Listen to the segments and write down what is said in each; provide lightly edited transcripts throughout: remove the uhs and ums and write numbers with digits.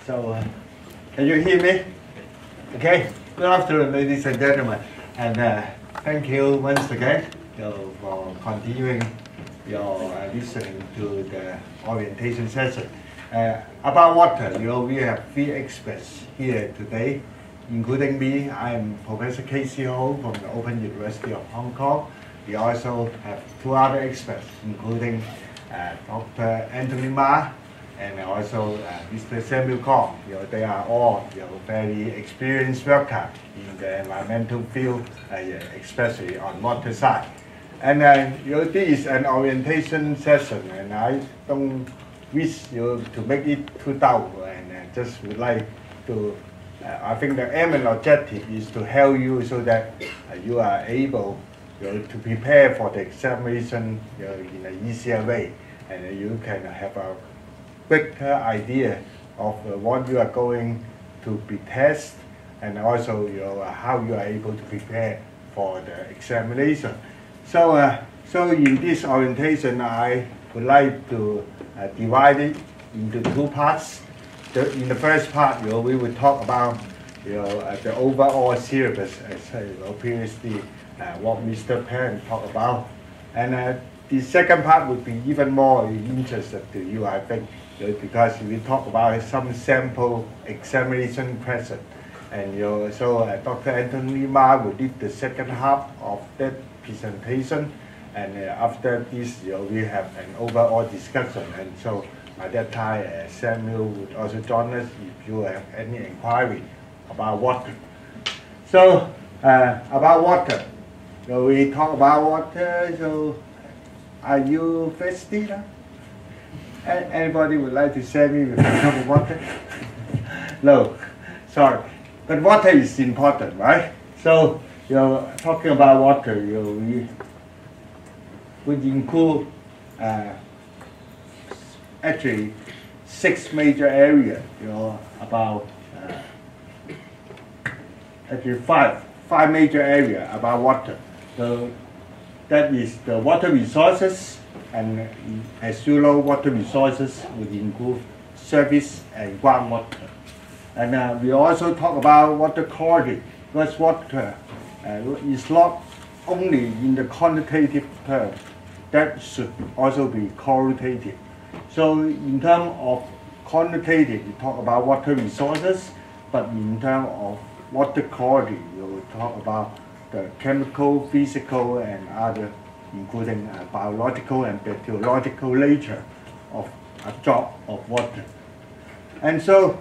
So, can you hear me? Okay. Good afternoon, ladies and gentlemen, and thank you once again for continuing your listening to the orientation session. About water, we have 3 experts here today, including me. I am Professor Casey Ho from the Open University of Hong Kong. We also have 2 other experts, including Dr. Anthony Ma and also Mr. Samuel Kong. They are all very experienced workers in the environmental field, especially on water side. And this is an orientation session, and I don't wish you to make it too dull, and just would like to. I think the aim and objective is to help you so that you are able to prepare for the examination in an easier way, and you can have a quicker idea of what you are going to be tested, and also how you are able to prepare for the examination. So, in this orientation, I would like to divide it into 2 parts. In the first part, we will talk about the overall syllabus, as previously what Mr. Pan talked about, and the second part would be even more interesting to you, I think, because we talk about some sample examination question, and so Dr. Anthony Ma will lead the second half of that presentation, and after this we have an overall discussion, and so by that time Samuel would also join us if you have any inquiry about water. So about water, we talk about water, so are you thirsty now? Anybody would like to send me with a cup of water? No, sorry. But water is important, right? So, talking about water, we would include actually 6 major areas, about actually five major areas about water. So that is the water resources, and as you know, water resources would include surface and groundwater. And we also talk about water quality, because water is not only in the quantitative term, that should also be qualitative. So in terms of quantitative, we talk about water resources, but in terms of water quality, we will talk about the chemical, physical, and other, including biological and bacteriological nature of a drop of water. And so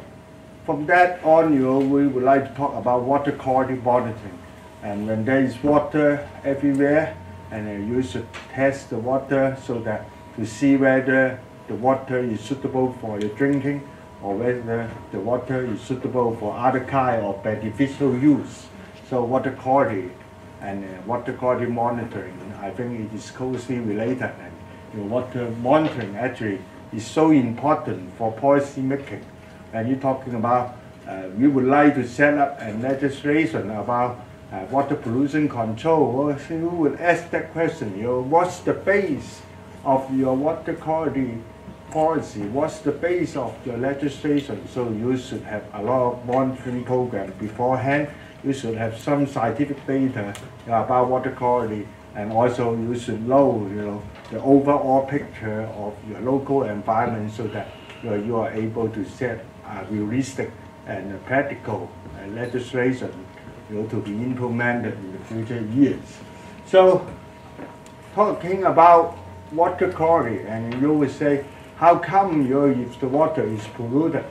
from that on, we would like to talk about water quality monitoring. And when there is water everywhere, and you should test the water so that to see whether the water is suitable for your drinking, or whether the water is suitable for other kind of beneficial use. So water quality and water quality monitoring, I think it is closely related, and water monitoring actually is so important for policy making. And you're talking about, we would like to set up a legislation about water pollution control. So you would ask that question, what's the base of your water quality policy? What's the base of your legislation? So you should have a lot of monitoring programs beforehand. You should have some scientific data about water quality, and also you should know, the overall picture of your local environment, so that you are able to set realistic and practical legislation to be implemented in the future years. So, talking about water quality, and you will say, how come if the water is polluted?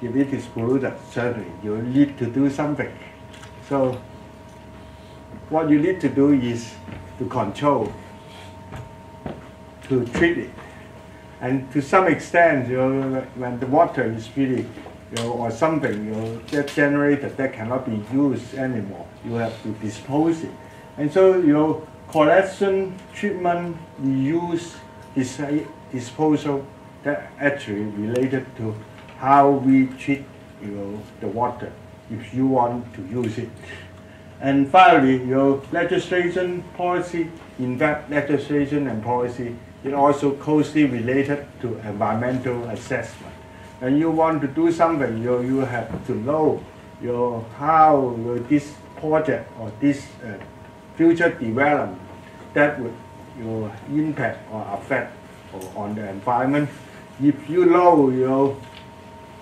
If it is polluted, certainly you need to do something. So what you need to do is to control, to treat it. And to some extent, when the water is really, or something get generated that cannot be used anymore, you have to dispose it. And so collection, treatment, reuse, disposal, that actually related to how we treat the water if you want to use it. And finally, legislation, policy, in fact, legislation and policy is also closely related to environmental assessment. and you want to do something, you have to know how this project or this future development that would impact or affect on the environment. If you know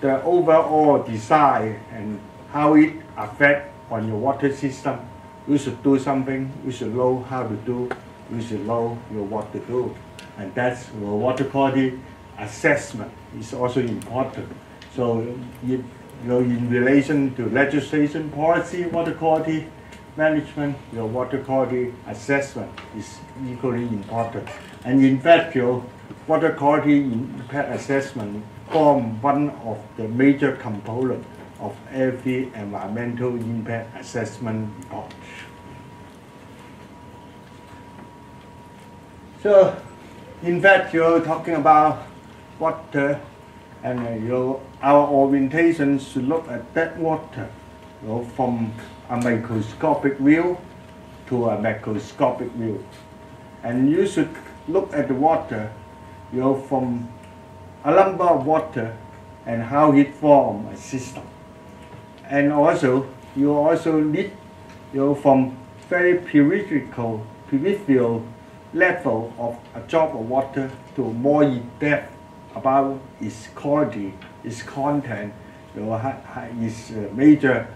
the overall design and how it affects on your water system, you should do something. You should know how to do. You should know what to do, and that's water quality assessment is also important. So in relation to legislation, policy, water quality management, your water quality assessment is equally important. And in fact, your water quality impact assessment form one of the major components of every environmental impact assessment report. So, in fact, you're talking about water, and our orientation should look at that water from a microscopic view to a macroscopic view. And you should look at the water from a number of water and how it forms a system. And also, you also need from very peripheral level of a drop of water to more in depth about its quality, its content, its major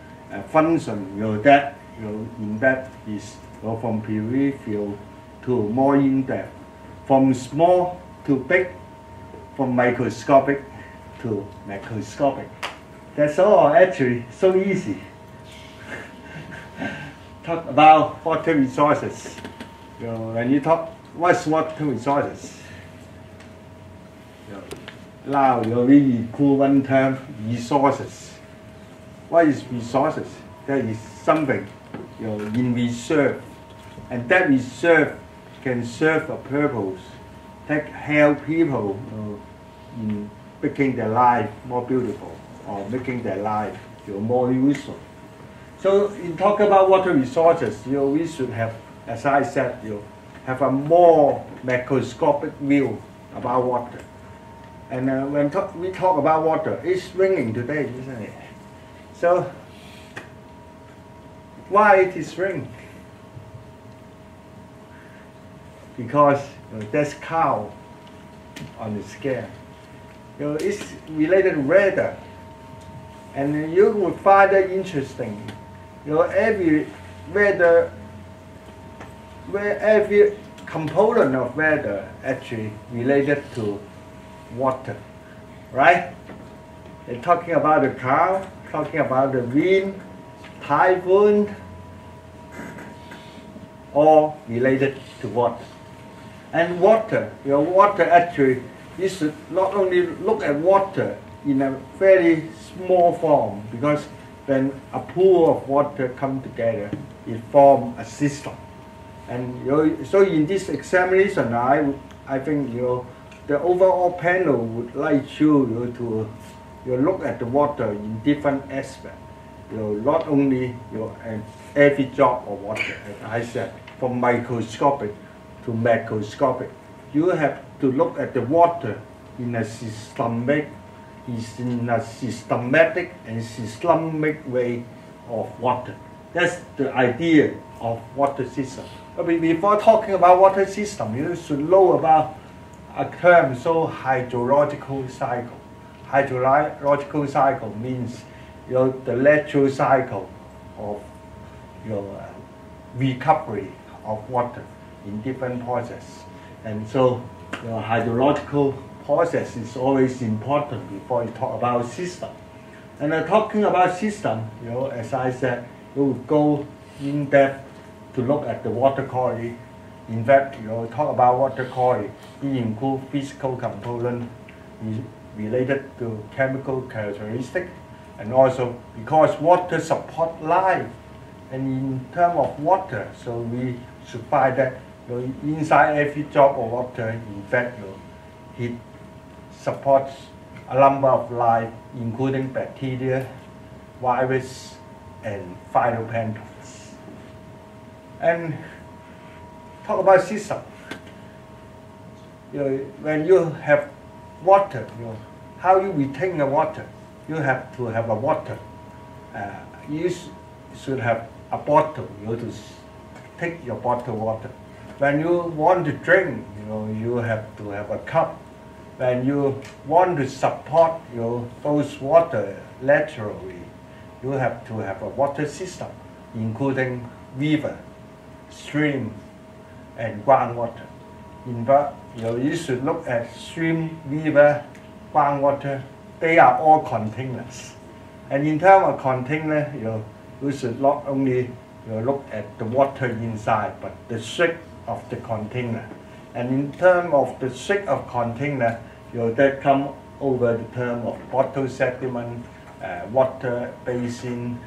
function. That in depth is from peripheral to more in depth, from small to big, from microscopic to macroscopic. That's all actually so easy. Talk about water resources. When you talk, what's water resources? Now we include one term, resources. What is resources? That is something in reserve, and that reserve can serve a purpose that help people in making their life more beautiful or making their life more useful. So in talking about water resources, we should have, as I said, have a more macroscopic view about water. And when we talk about water, it's raining today, isn't it? So why it is raining? Because there's cloud on the sky. It's related to weather, and you will find it interesting. Every weather, every component of weather actually related to water, right? They're talking about the cloud, talking about the wind, typhoon, all related to water. And water, water actually, you should not only look at water in a very small form, because when a pool of water come together, it forms a system. And so in this examination, I think the overall panel would like you to look at the water in different aspects. Not only every drop of water, as I said, from microscopic to macroscopic. You have to look at the water in a systematic and systemic way of water. That's the idea of water system. But before talking about water system, you should know about a term so hydrological cycle. Hydrological cycle means the natural cycle of recovery of water in different processes. And so hydrological process is always important before you talk about system. And talking about system, as I said, you will go in depth to look at the water quality. In fact, talk about water quality, it includes physical component related to chemical characteristics, and also because water support life. And in terms of water, so we should find that inside every drop of water, in fact, it supports a number of life, including bacteria, virus, and phytoplanktons. And talk about system. When you have water, how you retain the water? You have to have a water. You should have a bottle. You have to take your bottled water. When you want to drink, you have to have a cup. When you want to support those water laterally, you have to have a water system, including river, stream, and groundwater. In fact, you should look at stream, river, groundwater. They are all containers. And in terms of container, you should not only look at the water inside, but the shape of the container. And in terms of the shape of container, that come over the term of bottle sediment, water basin,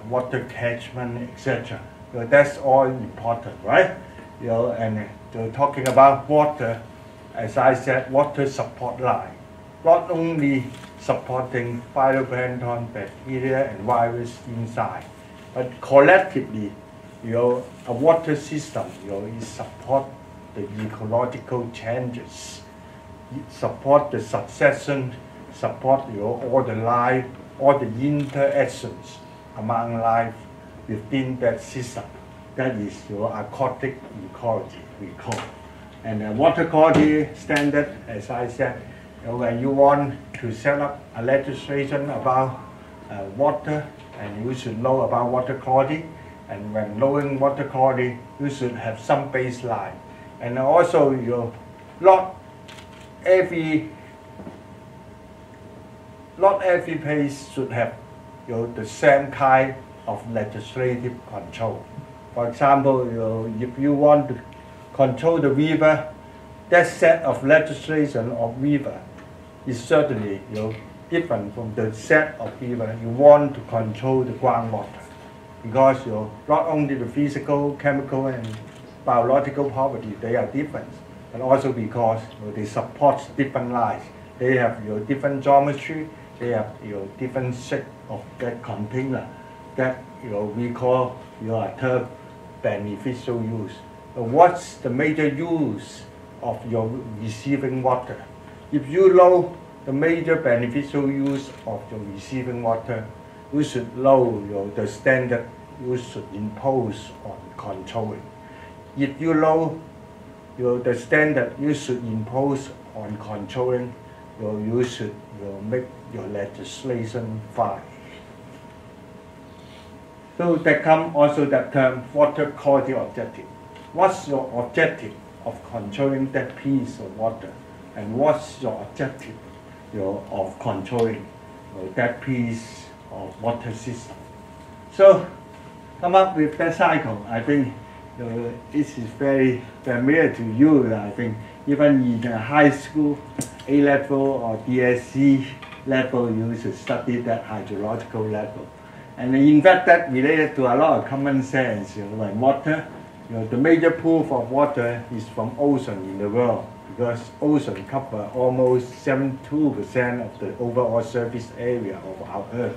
water catchment, etc. That's all important, right? And talking about water, as I said, water support line, not only supporting phytoplankton, bacteria, and virus inside, but collectively, a water system, is support the ecological changes, support the succession, support all the life, all the interactions among life within that system. That is aquatic ecology, we call. And water quality standard, as I said, when you want to set up a legislation about water, and you should know about water quality, and when knowing water quality, you should have some baseline. And also, not every place should have the same kind of legislative control. For example, if you want to control the river, that set of legislation of river is certainly different from the set of river you want to control the groundwater, because not only the physical, chemical, and biological property, they are different, but also because they support different lines. They have different geometry, they have different shape of that container that we call a term beneficial use. What's the major use of your receiving water? If you know the major beneficial use of your receiving water, you should know the standard you should impose on controlling. If you know the standard you should impose on controlling, you should make your legislation fine. So there comes also that term water quality objective. What's your objective of controlling that piece of water? And what's your objective of controlling that piece of water system? So come up with that cycle. I think this is very familiar to you. I think even in high school, A level or DSC level, you should study that hydrological level. And in fact, that related to a lot of common sense. When water, the major pool of water is from ocean in the world, because ocean cover almost 72% of the overall surface area of our Earth.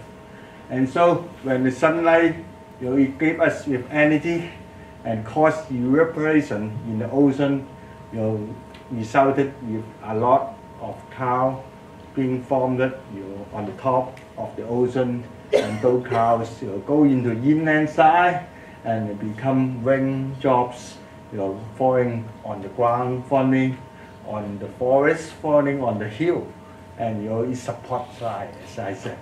And so when the sunlight, it gives us with energy and cause evaporation in the ocean, resulted with a lot of clouds being formed on the top of the ocean, and those clouds go into inland side and become raindrops falling on the ground, falling on the forest, falling on the hill, and it supports life, as I said.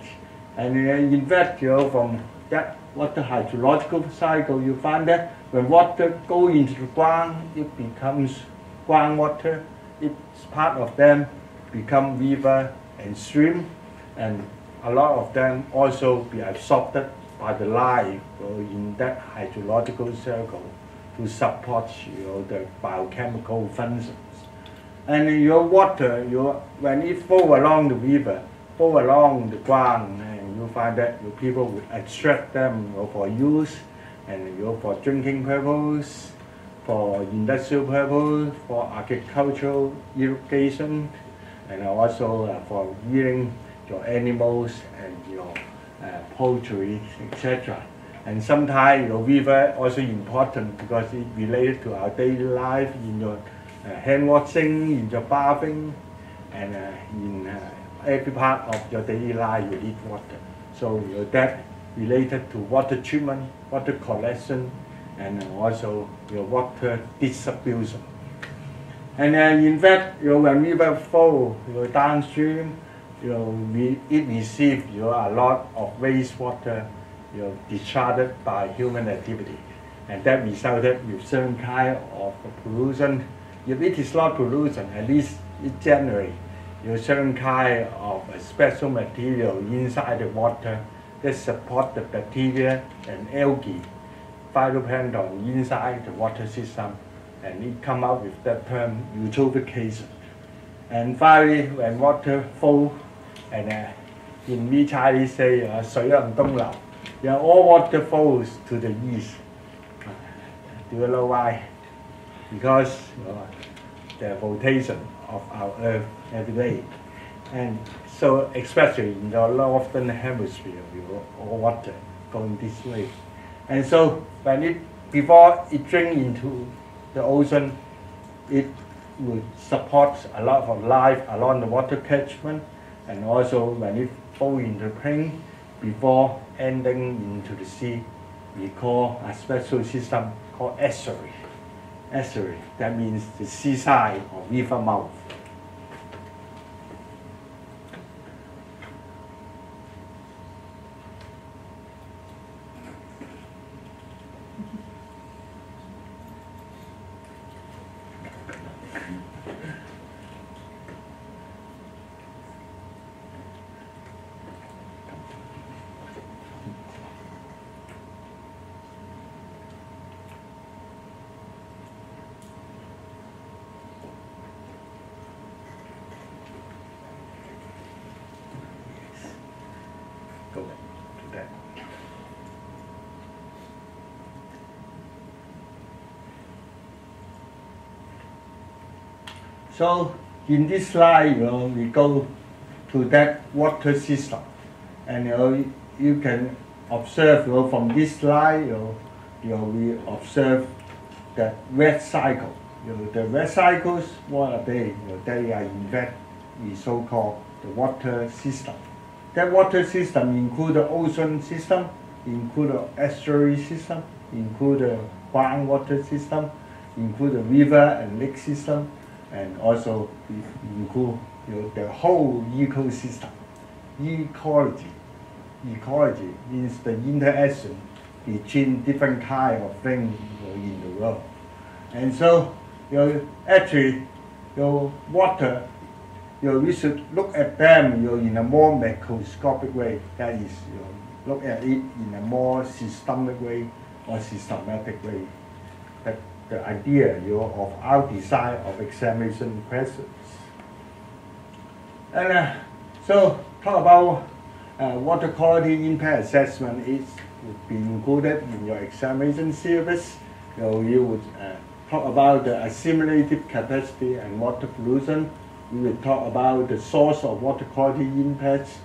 And in fact, from that water hydrological cycle, you find that when water goes into the ground, it becomes groundwater. It's part of them become river and stream, and a lot of them also be absorbed by the life in that hydrological circle to support the biochemical functions. And your water, when it flow along the river, flow along the ground, and you find that your people would extract them for use, and for drinking purpose, for industrial purpose, for agricultural irrigation, and also for rearing your animals and your poultry, etc. And sometimes your river also important because it related to our daily life in your hand washing, in your bathing, and in every part of your daily life you need water. So that related to water treatment, water collection, and also your water distribution. And in fact, when river flow downstream, it receives a lot of wastewater discharged by human activity, and that resulted with certain kind of pollution. If it is not pollution, at least it generates certain kind of special material inside the water that support the bacteria and algae, phytoplankton inside the water system, and it come out with that term eutrophication. And finally, when water flow, and in we Chinese say 水向東流, all water flows to the east. Do you know why? Because the rotation of our Earth every day, and so especially in the northern hemisphere, all water going this way, and so when before it drains into the ocean, it would support a lot of life along the water catchment, and also when it falls into the plain before ending into the sea, we call a special system called estuary. Estuary, that means the seaside or river mouth. Go to that. So in this slide, we go to that water system, and you can observe from this slide, we observe that red cycle. The red cycles, what are they? They are in fact the so-called the water system. That water system includes the ocean system, include the estuary system, include the groundwater system, include the river and lake system, and also include the whole ecosystem. Ecology means the interaction between different kinds of things in the world. And so actually water, we should look at them in a more macroscopic way. That is, look at it in a more systemic way or systematic way. That the idea of our design of examination questions. And so talk about water quality impact assessment would be included in your examination syllabus. You would talk about the assimilative capacity and water pollution. We will talk about the source of water quality impacts,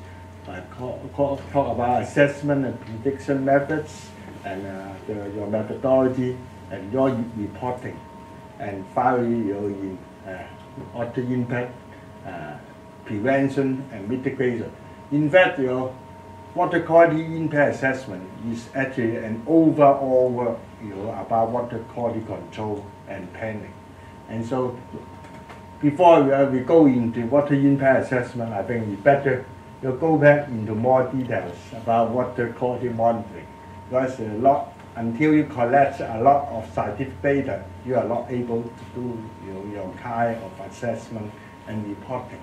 talk about assessment and prediction methods, and your methodology and your reporting. And finally, in water impact prevention and mitigation. In fact, water quality impact assessment is actually an overall work about water quality control and planning. And so before we go into water impact assessment, I think we better go back into more details about water quality monitoring, because until you collect a lot of scientific data, you are not able to do your kind of assessment and reporting.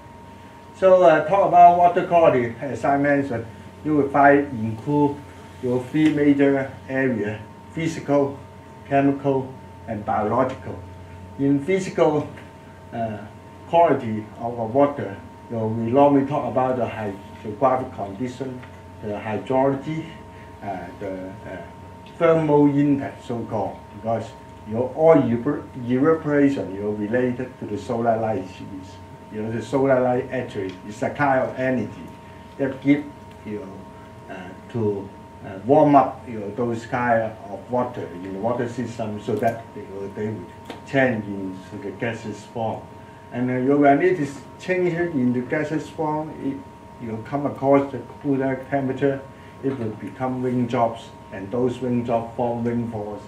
So talk about water quality, as I mentioned, you will find include your three major areas: physical, chemical, and biological. In physical quality of water, we normally talk about the hydrographic condition, the hydrology, the thermal impact, so-called, because all evaporation related to the solar light series. The solar light actually is a kind of energy that gives to warm up those kind of water in the water system, so that they would change into the gaseous form. And when it is changed into gaseous form, you come across the cooler temperature, it will become raindrops, and those raindrops form rainfalls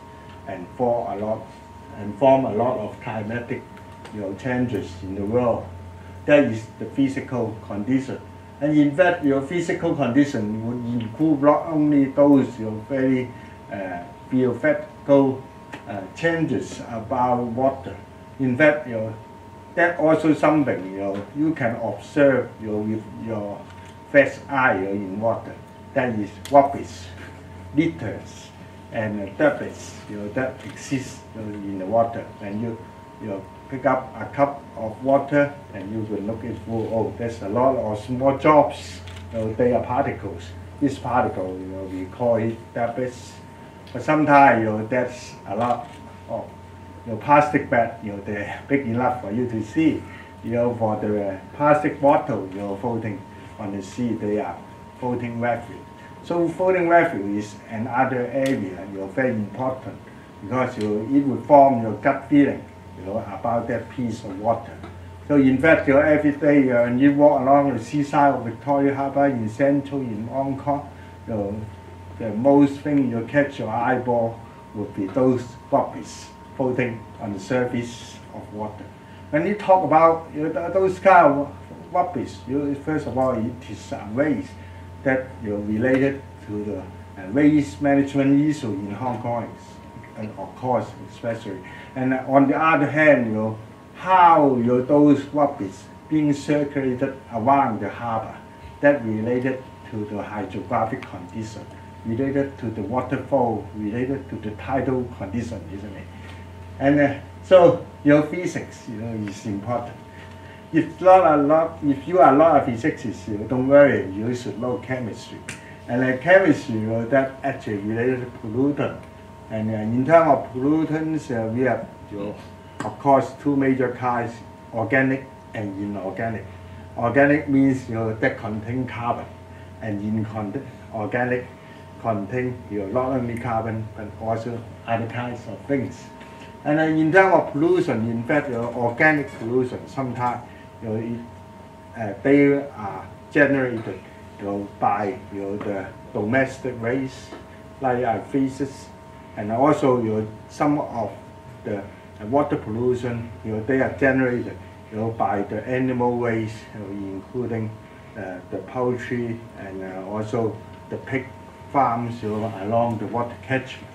and form a lot of climatic changes in the world. That is the physical condition. And in fact, your physical condition would include not only those very theoretical changes about water. In fact, that also something you can observe with your fresh eye in water. That is rubbish, litters, and debris that exist in the water. And you pick up a cup of water and you will look it through. Oh, there's a lot of small drops. They are particles. This particle, we call it debris. But sometimes that's a lot of plastic bag. They're big enough for you to see. For the plastic bottle, floating on the sea, they are floating refuge. So floating refuge is another area very important because it will form your gut feeling about that piece of water. So in fact, every day when you walk along the seaside of Victoria Harbour in Central, in Hong Kong, the most thing you catch your eyeball would be those rubbish floating on the surface of water. When you talk about those kind of rubbish, first of all, it is waste that related to the waste management issue in Hong Kong, and of course, especially. And on the other hand, how those rubbish being circulated around the harbour, that related to the hydrographic condition, related to the water flow, related to the tidal condition, isn't it? And so physics is important. If you are not a physicist, don't worry, you should know chemistry. And chemistry that actually related to pollutant. And in terms of pollutants, we have of course two major kinds: organic and inorganic. Organic means that contain carbon, and inorganic contain not only carbon but also other kinds of things. And in terms of pollution, in fact, organic pollution sometimes they are generated by the domestic waste like feces, and also some of the water pollution they are generated by the animal waste, including the poultry and also the pig farms along the water catchment.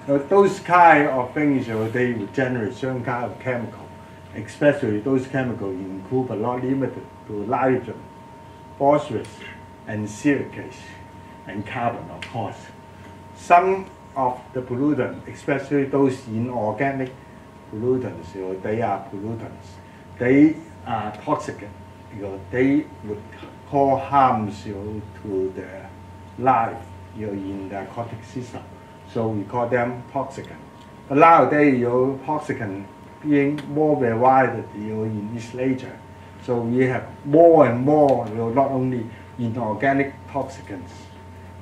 Those kind of things they will generate certain kind of chemical, especially those chemicals include but not limited to nitrogen, phosphorus, and silicates, and carbon, of course. Some of the pollutants, especially those inorganic pollutants, they are pollutants. They are toxic. They would cause harms to the life in the aquatic system. So we call them toxicant. But nowadays, toxicant being more varied in its nature. So we have more and more, not only inorganic toxicants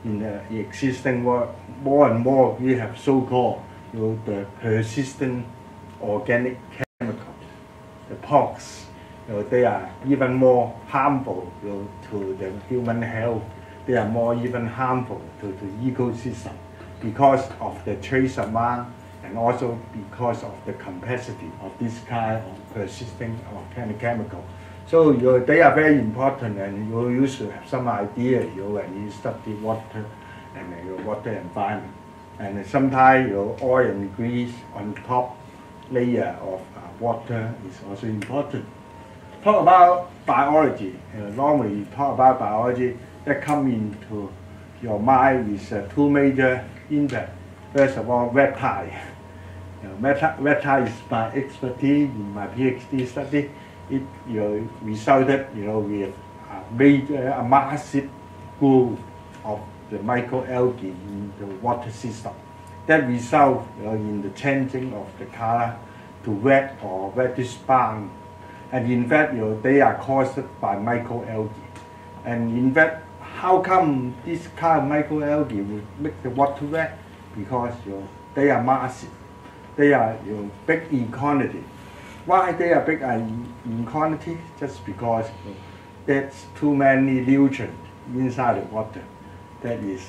in the existing world, more and more we have so-called the persistent organic chemicals, the POCs. They are even more harmful to the human health. They are more even harmful to the ecosystem because of the trace amount and also because of the capacity of this kind of persisting organic chemical. So they are very important, and you should have some idea when you study water and your water environment. And sometimes oil and grease on top layer of water is also important. Talk about biology. Normally you talk about biology, that come into your mind with two major impacts. First of all, reptile. Reptile is my expertise in my PhD study. It resulted with a massive growth of the microalgae in the water system. That result in the changing of the color to red or reddish brown. And in fact, they are caused by microalgae. And in fact, how come this kind of microalgae will make the water red? Because they are massive. They are big in quantity. Why they are big in quantity? Just because there's too many nutrients inside the water. That is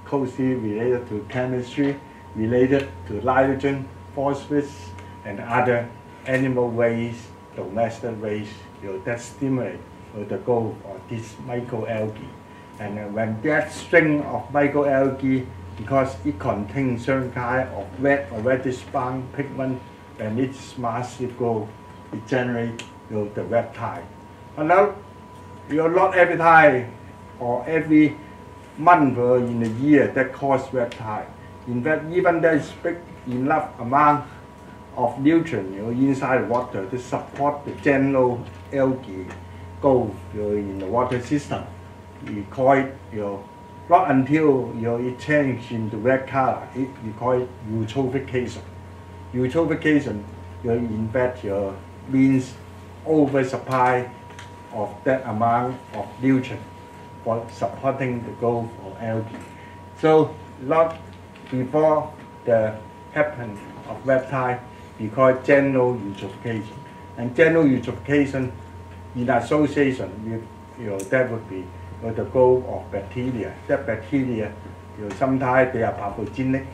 closely related to chemistry, related to nitrogen, phosphorus, and other animal waste, domestic waste, that stimulate the growth of this microalgae. And when that string of microalgae, because it contains certain kind of red or reddish brown pigment, when it's massive growth, it generates the reptile. And now, not every time or every month or in a year that cause reptile. In fact, even there is big enough amount of nutrients inside water to support the general algae growth in the water system. We call it not until it changes into red color. We call it eutrophication. Eutrophication, in fact, means oversupply of that amount of nutrient for supporting the growth of algae. So, not before the happen of reptile, we call it general eutrophication. And general eutrophication, in association with that would be the growth of bacteria. That bacteria, sometimes they are pathogenic,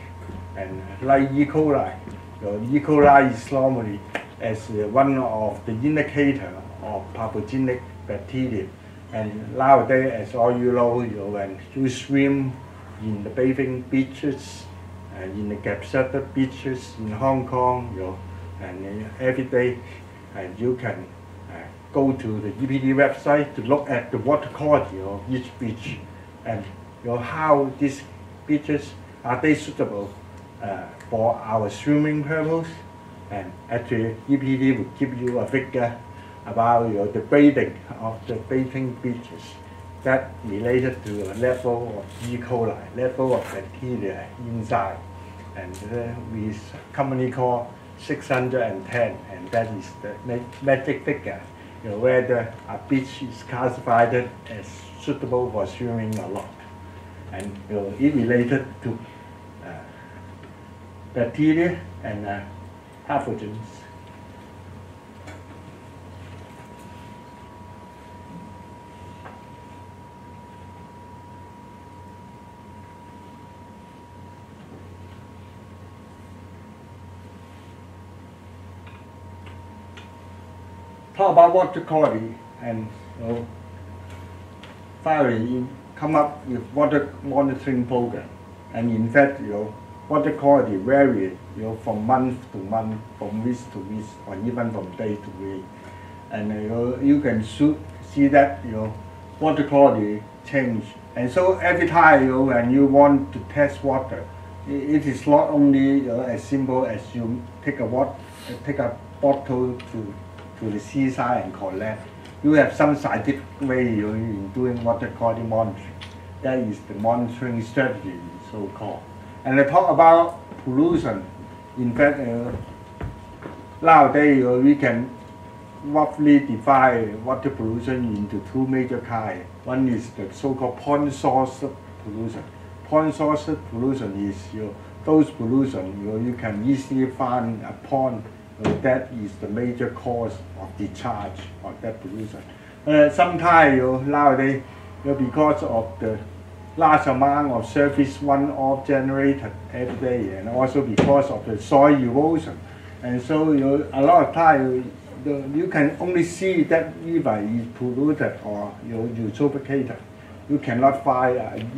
and like E. coli. E. coli is normally as one of the indicators of pathogenic bacteria. And nowadays, as all you know, when you swim in the bathing beaches, in the captured beaches in Hong Kong, and every day, you can go to the EPD website to look at the water quality of each beach, and how these beaches are they suitable for our swimming purpose. And actually, EPD will give you a figure about the grading of the bathing beaches that related to the level of E. coli, level of bacteria inside. And we commonly call 610, and that is the magic figure, whether a beach is classified as suitable for swimming or not. And it related to bacteria and pathogens. Talk about water quality, and finally come up with water monitoring program. And in fact, water quality varies from month to month, from week to week, or even from day to day. And you can see that water quality change. And so every time when you want to test water, it is not only as simple as you take a bottle to the seaside and collect. You have some scientific way in doing water quality monitoring. That is the monitoring strategy, so-called. And I talk about pollution. In fact, nowadays we can roughly divide water pollution into two major kinds. One is the so-called point source pollution. Point source pollution is those pollution you can easily find a pond that is the major cause of discharge of that pollution. Sometimes nowadays, because of the large amount of surface runoff generated every day, and also because of the soil erosion, and so a lot of times you can only see that river is polluted or eutrophicated. You cannot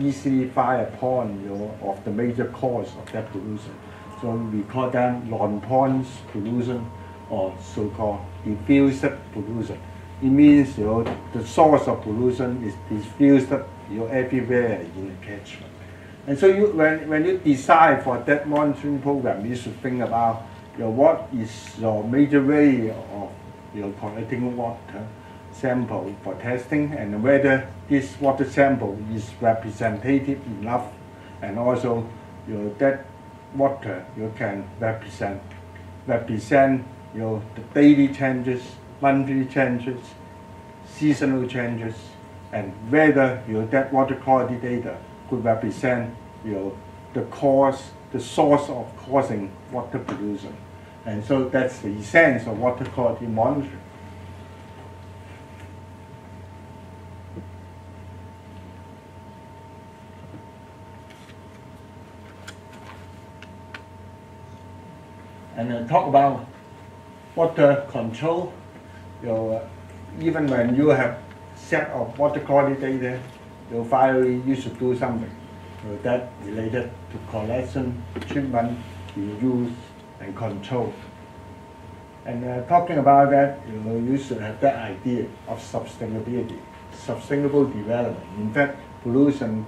easily find a pond of the major cause of that pollution. So we call that non-point pollution, or so-called diffused pollution. It means the source of pollution is diffused everywhere in the catchment. And so when you decide for that monitoring program, you should think about what is your major way of collecting water sample for testing, and whether this water sample is representative enough, and also that water can represent the daily changes, monthly changes, seasonal changes, and whether that water quality data could represent the source of causing water pollution. And so that's the essence of water quality monitoring. And talk about water control. Even when you have set of water quality data, finally you should do something that related to collection, treatment, reuse, and control. And talking about that, you should have that idea of sustainability, sustainable development. In fact, pollution,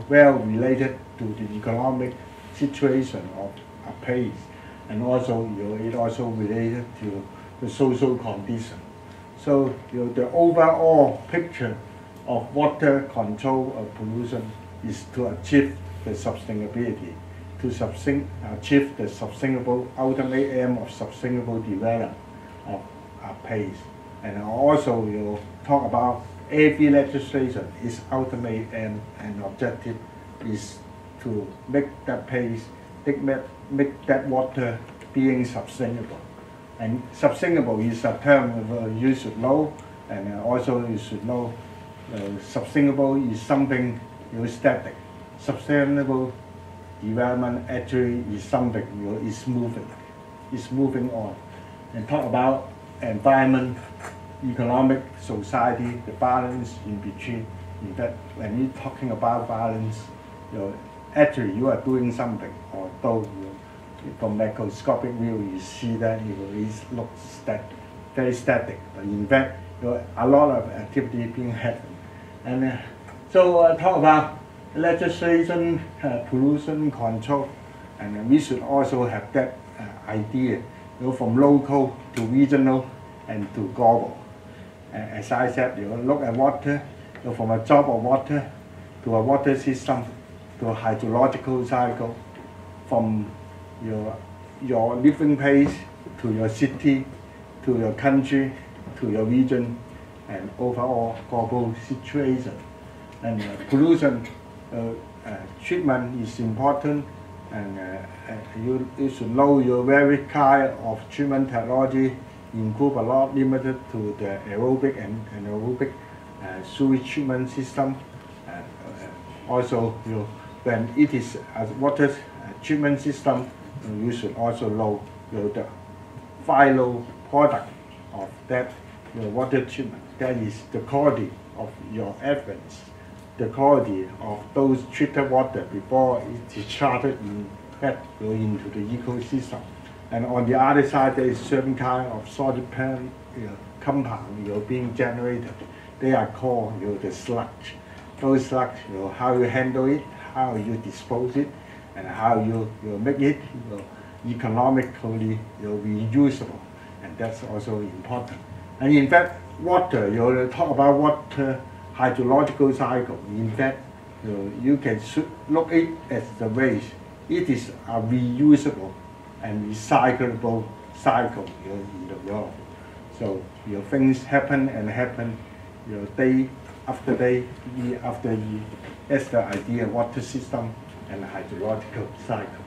well related to the economic situation of a place. And also, it also related to the social condition. So, the overall picture of water control of pollution is to achieve the sustainability, to achieve the sustainable ultimate aim of sustainable development of a place. And also, talk about every legislation, its ultimate aim and objective is to make that place, make that water being sustainable. And sustainable is a term you should know, and also you should know sustainable is something static. Sustainable development actually is something is moving on. And talk about environment, economic, society, the balance in between. In fact, when you're talking about balance, actually you are doing something, although from microscopic view you see that it looks static, very static, but in fact a lot of activity being happened. And so talk about legislation, pollution control, and we should also have that idea, from local to regional and to global. As I said, look at water, from a drop of water to a water system to a hydrological cycle, from your living place to your city, to your country, to your region, and overall global situation. And pollution treatment is important, and you should know your very kind of treatment technology include a lot limited to the aerobic and anaerobic sewage treatment system. Also, when it is a water treatment system, you should also know the final product of that water treatment. That is the quality of your effluents, the quality of those treated water before it is discharged back into the ecosystem. And on the other side, there is certain kind of solid parent compound being generated. They are called the sludge. Those sludge, how you handle it, how you dispose it, and how you make it economically reusable, and that's also important. And in fact, water, talk about water hydrological cycle. In fact, you can look at it as the waste. It is a reusable and recyclable cycle in the world. So things happen and happen, day after day, year after year. That's the idea of water system and hydrological cycle.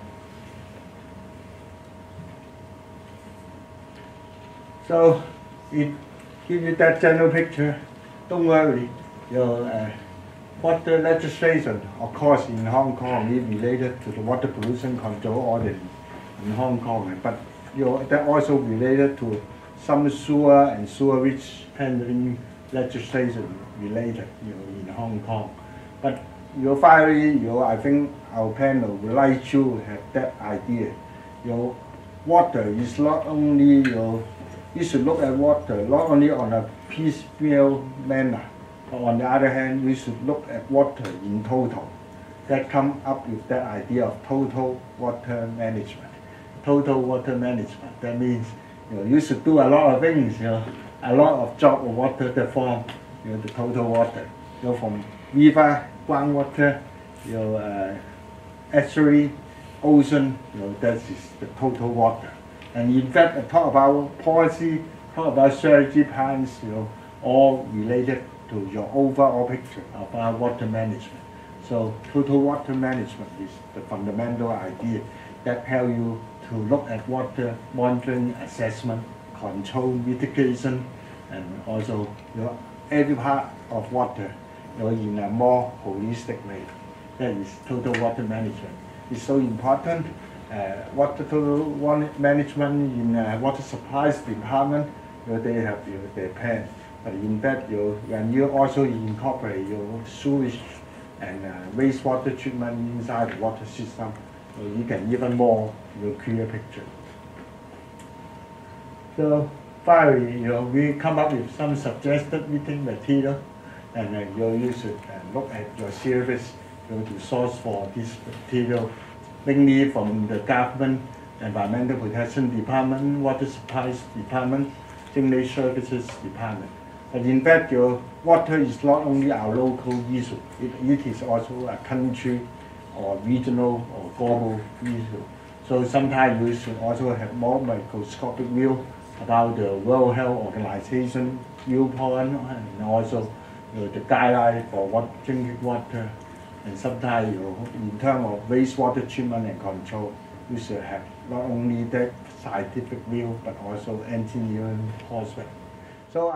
So it gives you that general picture. Don't worry, water legislation, of course, in Hong Kong is related to the water pollution control order in Hong Kong, but that also related to some sewer and sewerage handling legislation related in Hong Kong. But finally, I think our panel would like to have that idea. Water is not only you should look at water not only on a piecemeal manner, but on the other hand, we should look at water in total. That come up with that idea of total water management. Total water management. That means you should do a lot of things. A lot of drop of water that form the total water. From river, groundwater, estuary, ocean. That is the total water. And in fact, I talk about policy, talk about strategy plans, all related to your overall picture of our water management. So total water management is the fundamental idea that helps you to look at water monitoring, assessment, control, mitigation, and also every part of water in a more holistic way. That is total water management. It's so important. Total water management in water supplies department, they have their plan. But in fact, when you also incorporate your sewage and wastewater treatment inside the water system, you can even more clear picture. So finally, we come up with some suggested meeting material, and you should look at your syllabus to source for this material, mainly from the government, environmental protection department, water supplies department, drainage services department. But in fact, water is not only our local issue, it is also a country or regional or global issue. So sometimes we should also have more microscopic view about the World Health Organization viewpoint, and also the guideline for drinking water. And sometimes in terms of wastewater treatment and control, we should have not only that scientific view but also engineering prospect. So